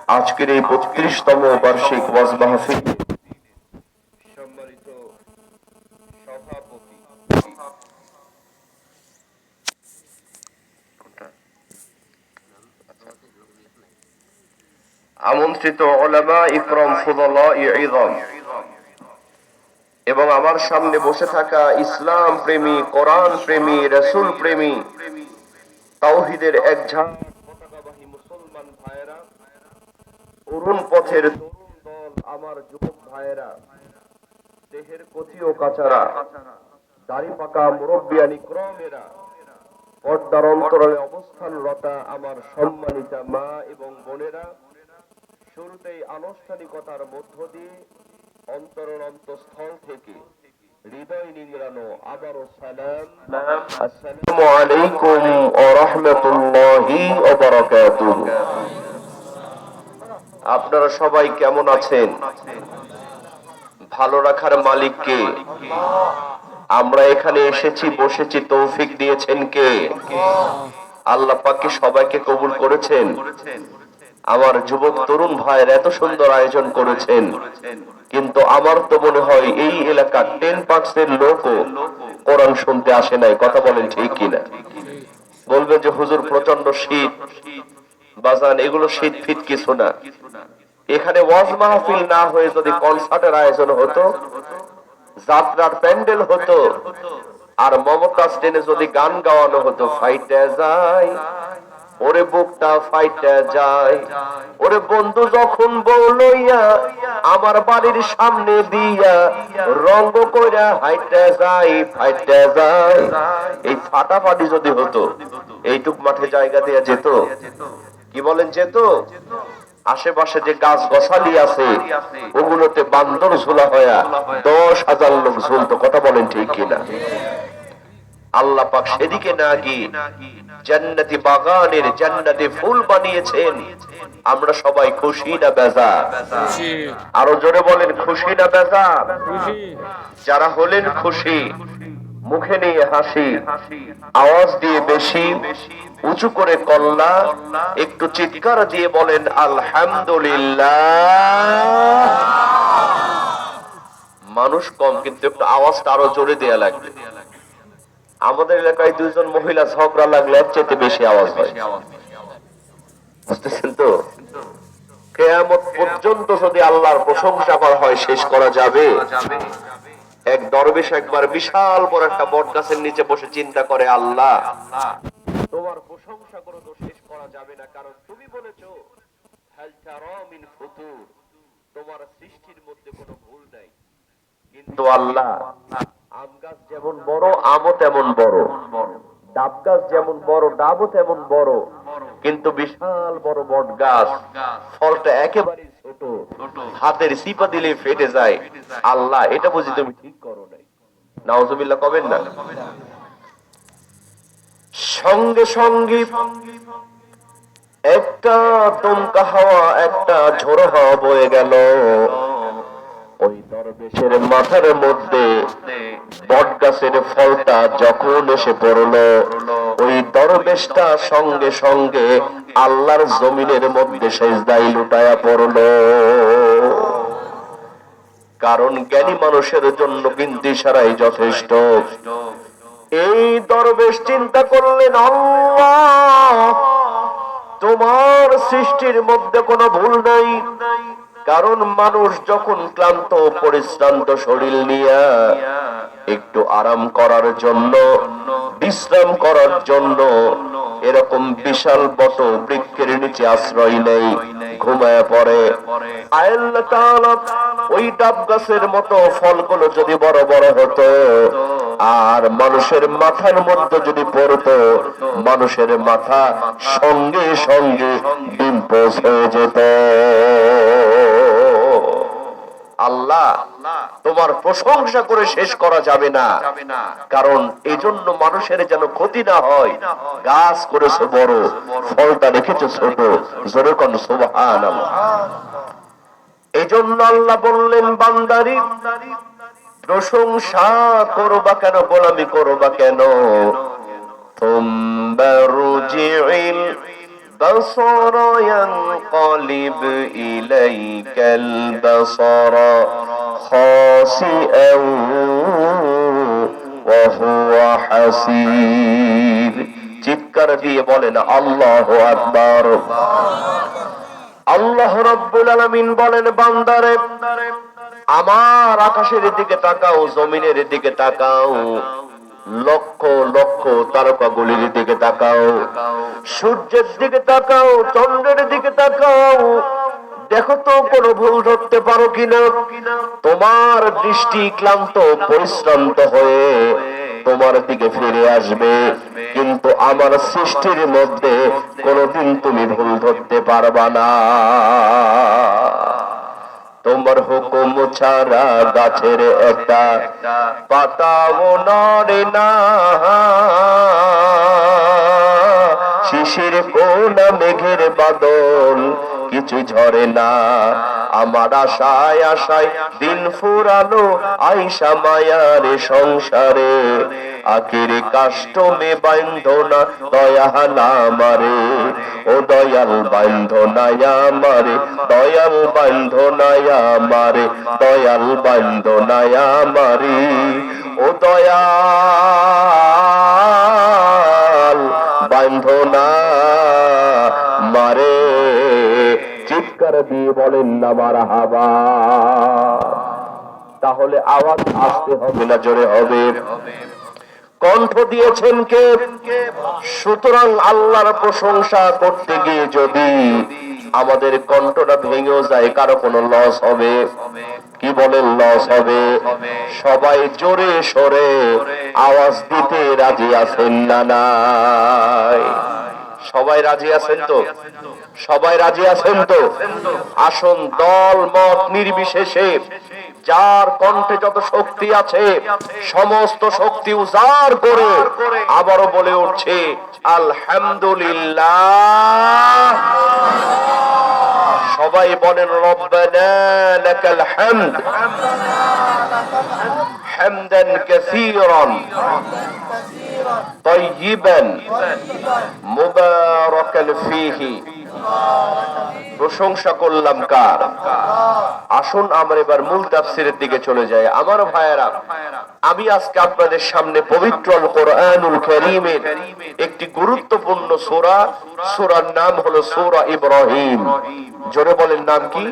আজকের এই ৩২তম বার্ষিক ওয়াজ মাহফিল সম্মানিত সভাপতি, আমন্ত্রিত উলামা ইকরাম ফুদালা ইযম এবং আমার সামনে বসে থাকা ইসলাম প্রেমী, কোরআন প্রেমী, রাসূল প্রেমী, তাওহীদের একঝাঁক পতাকাবাহী মুসলমান ভাইয়েরা, অরুণ পথের তরুণ দল, আমার যুবক ভাইয়েরা, দেহের কচি ও কাচারা, দাড়ি পাকা মুরব্বিয়ান ইকরামেরা, পর্দার অন্তরালে অবস্থানরতা আমার সম্মানিতা মা এবং বোনেরা, শুরুতেই আনুষ্ঠানিকতার মধ্য দিয়ে অন্তরের অন্তঃস্থল থেকে হৃদয় নিংড়ানো আবারও সালাম, আসসালামু আলাইকুম ওয়া রাহমাতুল্লাহি ওয়া বারাকাতুহু। আপনারা সবাই কেমন আছেন? ভালো রাখার মালিক কে? আমরা এখানে এসেছি, বসেছি, তৌফিক দিয়েছেন কে? আল্লাহ পাক কি সবাইকে কবুল করেছেন? আমার যুবক তরুণ ভাইয়ের এত সুন্দর আয়োজন করেছেন, কিন্তু আমার তো মনে হয় এই এলাকার 10% লোকও কোরআন শুনতে আসে নাই। কথা বলেন ঠিক কিনা? বলবে যে হুজুর প্রচন্ড শীত, বাজান এগুলো শীত ফিট কিছু না। এখানে ওয়াজ মাহফিল না হয়ে যদি কনসার্টের আয়োজন হতো, যাত্রার প্যান্ডেল হতো, আর মমতাজ টেনে যদি গান গাওয়ানো হতো, ফাইটে যায় ওরে বুকটা ফাইটে যায়, ওরে বন্ধু যখন বউ লইয়া আমার বাড়ির সামনে দিয়া রঙ্গ কইরা হাইটে যায়, ফাইটে যায়, এই ফাটাফাটি যদি হতো, এইটুক মাঠে জায়গা দেয়া যেত? কি বলেন যেত? আশেপাশে যে গাছ গছালি আছে ওগুলোতে বান্দর ঝোলা হয়া 10,000 লোক ঝুলতো। কথা বলেন ঠিক কিনা? আল্লাহ পাক সেদিকে না গিয়ে জান্নাতি বাগানের জান্নাতি ফুল বানিয়েছেন। আমরা সবাই খুশি না বেজার? আরো জোরে বলেন, খুশি না বেজার? যারা হলেন খুশি, মুখে নিয়ে হাসি, আওয়াজ দিয়ে বেশি উঁচু করে কল্লা, একটু চিৎকার দিয়ে বলেন আলহামদুলিল্লাহ। মানুষ কম, কিন্তু একটু আওয়াজটা আরো জোরে দেয়া লাগবে। আমাদের এলাকায় 2 জন মহিলা ঝগড়া লাগলে এর চাইতে বেশি আওয়াজ হয়। বুঝতেছেন তো? কিয়ামত পর্যন্ত যদি আল্লাহর প্রশংসা করা হয়, শেষ করা যাবে? এক দরবেশ একবার বিশাল বড় একটা বটগাছের নিচে বসে চিন্তা করে, আল্লাহ তোমার প্রশংসা করে তো শেষ করা যাবে না, কারণ তুমি বলেছো হাল তারা মিন ফুতুর, তোমার সৃষ্টির মধ্যে কোনো ভুল নাই। কিন্তু আল্লাহ, আম গাছ যেমন বড় আমও তেমন বড়, ডাব গাছ যেমন বড় ডাবও তেমন বড়, কিন্তু বিশাল বড় বট গাছ, ফলটা একেবারে ছোট, হাতের চিপা দিলে ফেটে যায়। আল্লাহ, এটা বুঝি তুমি ঠিক করো নাই। নাউজুবিল্লাহ কবেন না? সঙ্গে সঙ্গে একটা দমকা হাওয়া, একটা ঝোড়ো হাওয়া বয়ে গেল। ওই দরবেশের মাথার মধ্যে বট গাছের ফলটা যখন এসে পড়লো, ওই দরবেশটা সঙ্গে সঙ্গে আল্লাহর জমিনের মধ্যে সেজদায় লুটায়া পড়লো। কারণ জ্ঞানী মানুষের জন্য বিনতি ছাড়াই যথেষ্ট। এই দরবেশ চিন্তা করলেন, আল্লাহ তোমার সৃষ্টির মধ্যে কোনো ভুল নাই, কারণ মানুষ যখন ক্লান্ত পরিশ্রান্ত শরীর নিয়ে একটু আরাম করার জন্য, বিশ্রাম করার জন্য এরকম বিশাল বট বৃক্ষের নিচে আশ্রয় নেই, ঘুমায় পড়ে। আল্লাহ তাআলা ওই ডাব গাছের মতো ফলগুলো যদি বড় বড় হতো আর মানুষের মাথার মধ্যে যদি পড়তো, মানুষের মাথা সঙ্গে সঙ্গে ডিম পৌঁছে যেত। আল্লাহ, তোমার প্রশংসা করে শেষ করা যাবে না, কারণ এজন্য মানুষের যেন ক্ষতি না হয়। গাছ করেছো বড়, ফলটা রেখেছো ছোট। জোরে কোন সুবহানাল্লাহ। এজন্য আল্লাহ বললেন, বান্দারি প্রশংসা করবা কেন, গোলামি করবা কেন? তুমবা রুজিল البصر ينقلب إليك البصر خاسئا وهو حسير চিৎকার দিয়ে বলেন আল্লাহু আকবার। আল্লাহ রাব্বুল আলামিন বলেন বান্দারে আমার আকাশের দিকে তাকাও, জমিনের দিকে তাকাও, লক্ষ লক্ষ তারকাগুলির দিকে তাকাও, সূর্যের দিকে তাকাও, চন্দ্রের দিকে তাকাও, দেখো তো কোনো ভুল ধরতে পারো কিনা। তোমার দৃষ্টি ক্লান্ত পরিশ্রান্ত হয়ে তোমার দিকে ফিরে আসবে, কিন্তু আমার সৃষ্টির মধ্যে কোনোদিন তুমি ভুল ধরতে পারবা না। তোমার হুকুম ছাড়া গাছের একটা পাতাও নড়ে না, শিশির কোনা মেঘের বাদল কিছু ঝরে না। আমার আশায় আশায় দিন ফুরালো আইসা মায়ার সংসারে, আখির কাষ্টমে বান্ধ না দয়ালা আমারে, ও দয়াল বান্ধ না আমারে, দয়াল বান্ধ না আমারে, দয়াল বান্ধ না আমারে, ও দয়াল বান্ধ না মারে। চিৎকার দিয়ে বলেন না মারহাবা। তাহলে আওয়াজ আসতে হবে না জোরে হবে? কণ্ঠ দিয়েছেন কে? সুতরাং আল্লাহর প্রশংসা করতে গিয়ে যদি আমাদের কণ্ঠটা ভেঙেও যায়, কারো কোনো লস হবে? কি বলেন লস হবে? সবাই জোরে সরে আওয়াজ দিতে রাজি আছেন না নাই? সবাই রাজি আছেন তো? সবাই রাজি আছেন তো? আসুন দল মত নির্বিশেষে যার কণ্ঠে যত শক্তি আছে সমস্ত শক্তি উজাড় করে আবারও বলে উঠছে আলহামদুলিল্লাহ। সবাই বলেন রব্বানা লাকাল হামদ হামদান কাসীরান তাইয়িবান মুবারাকান ফীহি। প্রশংসা করলাম কার? আসুন আমরা এবার মূল তাফসীরের দিকে চলে যাই। আমার ভাইয়েরা, আমি আজকে আপনাদের সামনে পবিত্র আল কোরআনুল কারীমের একটি গুরুত্বপূর্ণ সূরা, সূরার নাম হলো সূরা ইব্রাহিম। জোরে বলেন নাম কি?